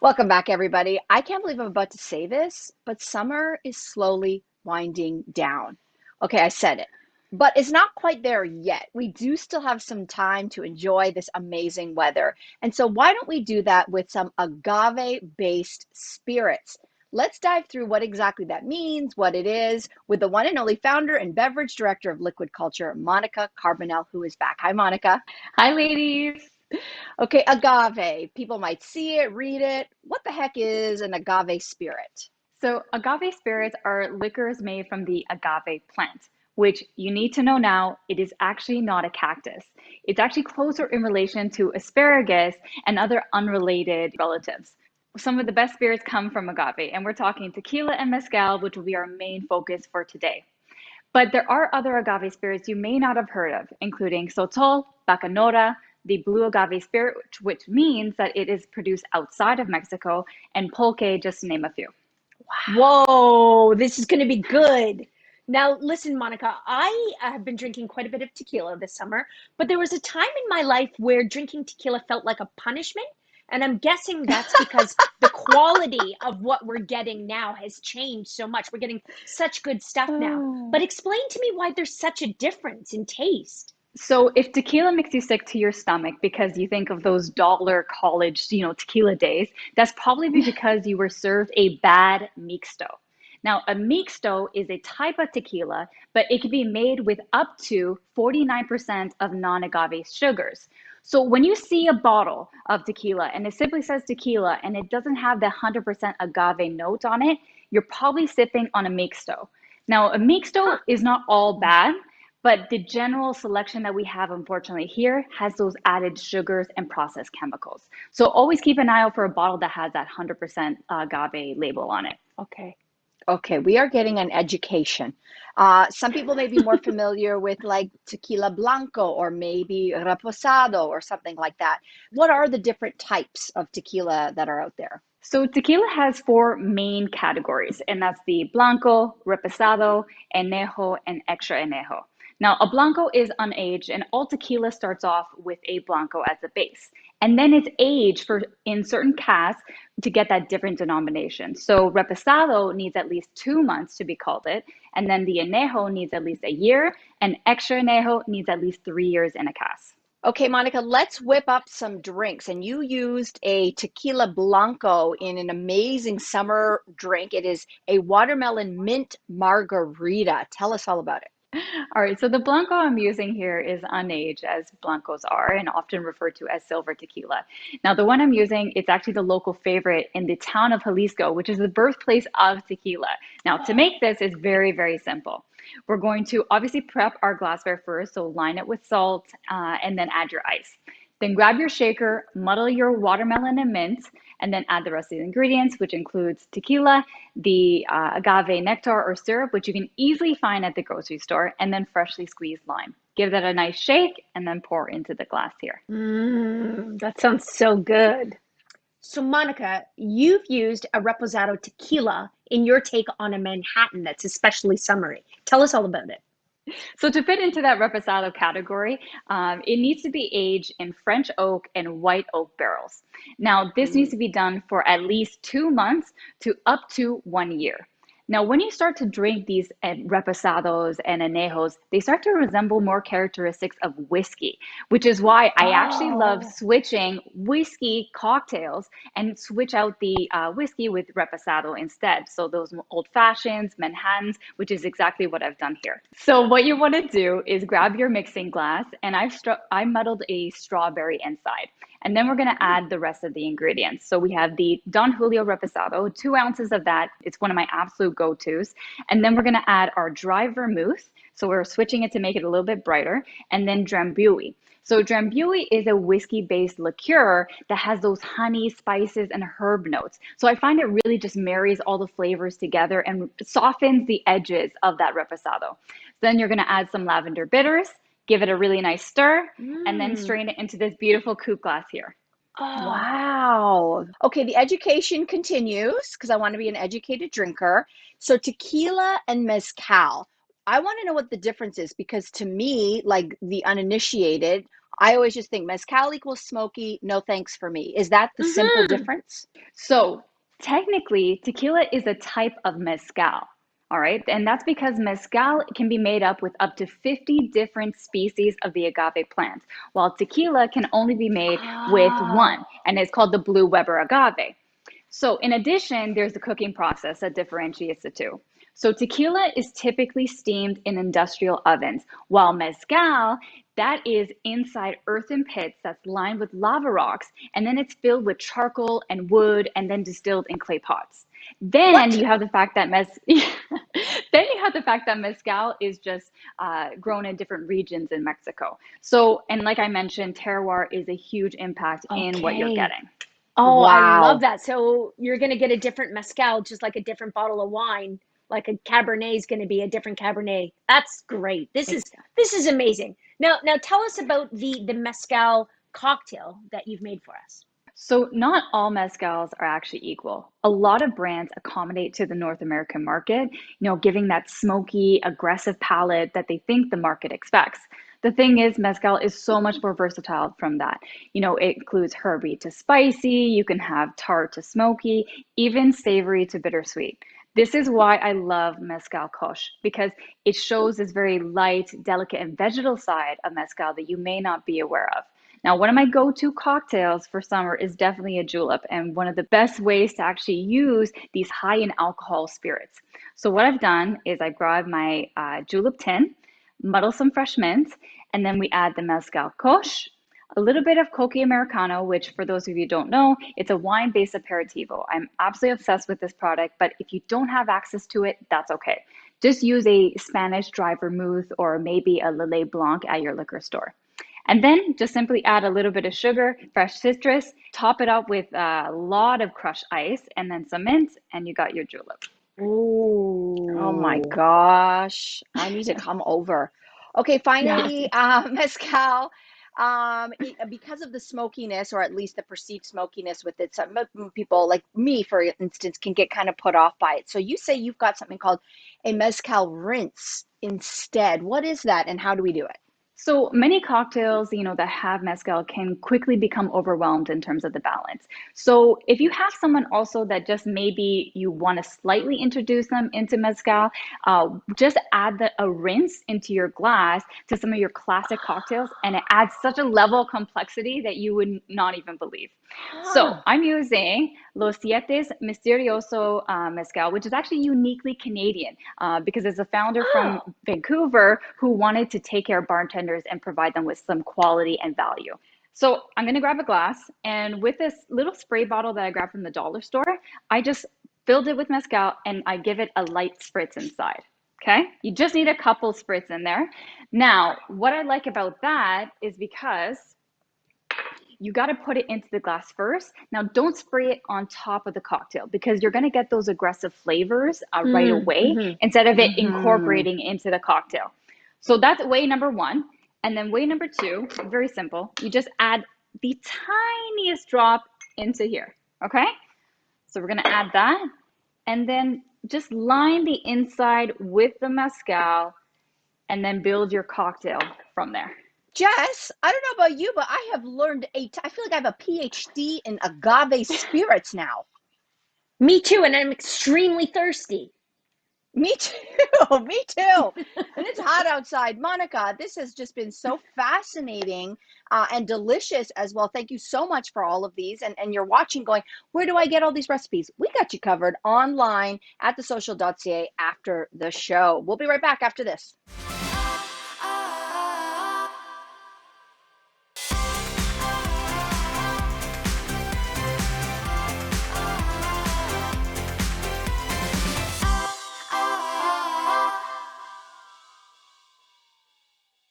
Welcome back, everybody. I can't believe I'm about to say this, but summer is slowly winding down. Okay, I said it, but it's not quite there yet. We do still have some time to enjoy this amazing weather. And so, why don't we do that with some agave-based spirits? Let's dive through what exactly that means, what it is, with the one and only founder and beverage director of Liquid Culture, Monica Carbonell, who is back. Hi, Monica. Hi, ladies. Okay, agave. People might see it, read it. What the heck is an agave spirit? So, agave spirits are liquors made from the agave plant, which you need to know now, it is actually not a cactus. It's actually closer in relation to asparagus and other unrelated relatives. Some of the best spirits come from agave, and we're talking tequila and mezcal, which will be our main focus for today. But there are other agave spirits you may not have heard of, including sotol, bacanora, the blue agave spirit, which means that it is produced outside of Mexico, and pulque, just to name a few. Whoa, this is going to be good. Now, listen, Monica, I have been drinking quite a bit of tequila this summer, but there was a time in my life where drinking tequila felt like a punishment. And I'm guessing that's because the quality of what we're getting now has changed so much. We're getting such good stuff now. Oh. But explain to me why there's such a difference in taste. So if tequila makes you sick to your stomach because you think of those dollar college, tequila days, that's probably because you were served a bad mixto. Now, a mixto is a type of tequila, but it can be made with up to 49% of non-agave sugars. So when you see a bottle of tequila and it simply says tequila and it doesn't have the 100% agave note on it, you're probably sipping on a mixto. Now, a mixto Huh. is not all bad, but the general selection that we have, unfortunately, here has those added sugars and processed chemicals. So always keep an eye out for a bottle that has that 100% agave label on it. Okay. Okay, we are getting an education. Some people may be more familiar with like tequila blanco or maybe reposado or something like that. What are the different types of tequila that are out there? So tequila has four main categories, and that's the blanco, reposado, anejo, and extra anejo. Now, a blanco is unaged, and all tequila starts off with a blanco as a base, and then it's aged for in certain casks to get that different denomination. So reposado needs at least 2 months to be called it, and then the anejo needs at least a year, and extra anejo needs at least 3 years in a cask. Okay, Monica, let's whip up some drinks. And you used a tequila blanco in an amazing summer drink. It is a watermelon mint margarita. Tell us all about it. All right, so the Blanco I'm using here is unaged, as Blancos are, and often referred to as silver tequila. Now, the one I'm using, it's actually the local favorite in the town of Jalisco, which is the birthplace of tequila. Now, to make this is very, very simple. We're going to obviously prep our glassware first, so line it with salt and then add your ice. Then grab your shaker, muddle your watermelon and mint, and then add the rest of the ingredients, which includes tequila, the agave nectar or syrup, which you can easily find at the grocery store, and then freshly squeezed lime. Give that a nice shake and then pour into the glass here. That sounds so good. So, Monica, you've used a Reposado tequila in your take on a Manhattan that's especially summery. Tell us all about it. So to fit into that reposado category, it needs to be aged in French oak and white oak barrels. Now, this needs Mm. to be done for at least 2 months to up to 1 year. Now, when you start to drink these reposados and anejos, they start to resemble more characteristics of whiskey, which is why I actually love Oh, switching whiskey cocktails and switch out the whiskey with reposado instead. So those old fashions, Manhattans, which is exactly what I've done here. So what you want to do is grab your mixing glass, and I muddled a strawberry inside. And then we're going to add the rest of the ingredients. So we have the Don Julio Reposado, 2 ounces of that. It's one of my absolute go-tos. And then we're going to add our dry vermouth. So we're switching it to make it a little bit brighter. And then Drambuie. So Drambuie is a whiskey-based liqueur that has those honey, spices, and herb notes. So I find it really just marries all the flavors together and softens the edges of that reposado. Then you're going to add some lavender bitters, give it a really nice stir, and then mm. strain it into this beautiful coupe glass here. Oh, Wow. Okay, the education continues because I want to be an educated drinker. So tequila and mezcal. I want to know what the difference is because to me, like the uninitiated, I always just think mezcal equals smoky, no thanks for me. Is that the simple Mm-hmm. difference? So technically, tequila is a type of mezcal. All right. And that's because mezcal can be made up with up to 50 different species of the agave plant, while tequila can only be made with Oh, one, and it's called the blue Weber agave. So, in addition, there's the cooking process that differentiates the two. So, tequila is typically steamed in industrial ovens, while mezcal, that is inside earthen pits that's lined with lava rocks, and then it's filled with charcoal and wood, and then distilled in clay pots. Then What? you have the fact that then you have the fact that mezcal is just grown in different regions in Mexico. So, and like I mentioned, terroir is a huge impact in what you're okay. getting. Oh, I love Wow. that. So you're going to get a different mezcal, just like a different bottle of wine. Like a Cabernet is going to be a different Cabernet. That's great. This is amazing. Now tell us about the mezcal cocktail that you've made for us. So, not all mezcals are actually equal. A lot of brands accommodate to the North American market, giving that smoky, aggressive palate that they think the market expects. The thing is, mezcal is so much more versatile from that. It includes herby to spicy, you can have tart to smoky, even savory to bittersweet. This is why I love mezcal kosh because it shows this very light, delicate, and vegetal side of mezcal that you may not be aware of. Now, one of my go-to cocktails for summer is definitely a julep, and one of the best ways to actually use these high in alcohol spirits. So what I've done is I grabbed my julep tin, muddle some fresh mint, and then we add the mezcal kosh, a little bit of coque americano, which for those of you who don't know, it's a wine-based aperitivo. I'm absolutely obsessed with this product, but if you don't have access to it, that's okay. Just use a Spanish dry vermouth or maybe a Lillet Blanc at your liquor store. And then just simply add a little bit of sugar, fresh citrus, top it up with a lot of crushed ice, and then some mint, and you got your julep. Oh my Ooh. gosh. I need to come over. Okay, Yeah. finally, mezcal. Because of the smokiness, or at least the perceived smokiness with it, some people, like me, for instance, can get kind of put off by it. So you say you've got something called a mezcal rinse instead. What is that, and how do we do it? So many cocktails, that have mezcal can quickly become overwhelmed in terms of the balance. So if you have someone also that just maybe you want to slightly introduce them into mezcal, just add a rinse into your glass to some of your classic cocktails, and it adds such a level of complexity that you would not even believe. So Huh. I'm using Los Siete Misterioso mezcal, which is actually uniquely Canadian because it's a founder from Oh. Vancouver who wanted to take care of bartenders and provide them with some quality and value. So I'm going to grab a glass, and with this little spray bottle that I grabbed from the dollar store, I just filled it with mezcal and I give it a light spritz inside. Okay, you just need a couple spritz in there. Now, what I like about that is because you got to put it into the glass first. Now, don't spray it on top of the cocktail because you're going to get those aggressive flavors right away Mm-hmm. instead of it Mm-hmm. incorporating into the cocktail. So that's way number one. And then way number two, very simple. You just add the tiniest drop into here. Okay. So we're going to add that. And then just line the inside with the mezcal and then build your cocktail from there. Jess, I don't know about you, but I have learned I feel like I have a PhD in agave spirits now. Me too, and I'm extremely thirsty. Me too. Me too. And it's hot outside. Monica, this has just been so fascinating and delicious as well. Thank you so much for all of these. And you're watching going, where do I get all these recipes? We got you covered online at thesocial.ca after the show. We'll be right back after this.